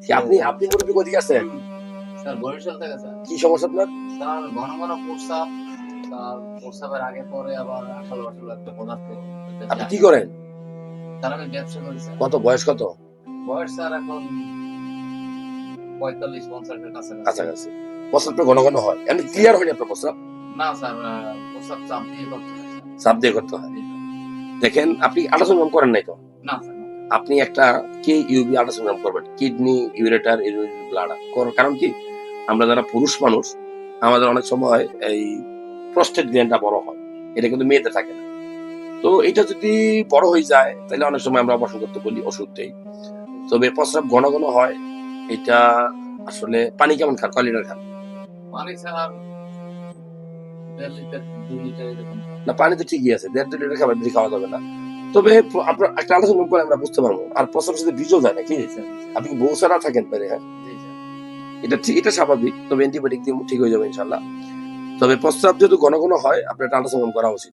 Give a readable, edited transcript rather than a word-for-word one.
আপনি আপনি মুরব্বী কোথায় আছেন? স্যার বরিশাল থেকে স্যার। কি সমস্যা আপনার? স্যার ঘন ঘন প্রস্রাব, তার প্রস্রাবের আগে পরে আবার আঠালো আঠালো একটা পদার্থ আপনি কি করেন? স্যার আমি ব্যবসা করি স্যার। কত বয়স কত? বয়স স্যার এখন 45-50 এর কাছাকাছি। কাছাকাছি। প্রস্রাবটা ঘন ঘন হয়, এমনি ক্লিয়ার হয়নি আপনার প্রস্রাব? না স্যার, প্রস্রাব চাপ দিয়ে করতে হয় স্যার। চাপ দিয়ে করতে হয়। জি, স্যার। দেখেন, আপনি আল্ট্রাসাউন্ড করেন নাই তো? না স্যার, না। আপনি একটা KUB আল্ট্রাসাউন্ড করবেন, কিডনি ইউরেটার ব্লাড। কারণ কি, আমরা যারা পুরুষ মানুষ, আমাদের অনেক সময় এই প্রস্টেট গ্ল্যান্ডটা বড় হয়, এটা কিন্তু মেয়েতে থাকে না। তো এটা যদি বড় হয়ে যায় তাহলে অনেক সময় আমরা অপারেশন করতে বলি, ওষুধ দেই। তবে প্রস্রাব ঘন ঘন হয়, এটা আসলে পানি কেমন খান, কয় লিটার খান? পানি স্যার 1.5 লিটার 2 লিটার এরকম। না, পানি তো ঠিকই আছে, 1.5-2 লিটার খাবার, বেশি খাওয়া যাবে না। তবে আপনার একটা আলোচনা করে আমরা বুঝতে পারবো। আর প্রস্রাবের সাথে বীজও যায় নাকি? জি স্যার, জি স্যার। আপনি কি বউ ছাড়া থাকেন পারে? হ্যাঁ, জি স্যার। এটা ঠিক, এটা স্বাভাবিক। তবে অ্যান্টিবায়োটিক দিয়ে ঠিক হয়ে যাবে ইনশাল্লাহ। তবে প্রস্রাব যেহেতু ঘন ঘন হয়, আপনার একটা আল্ট্রাসাউন্ড করা উচিত।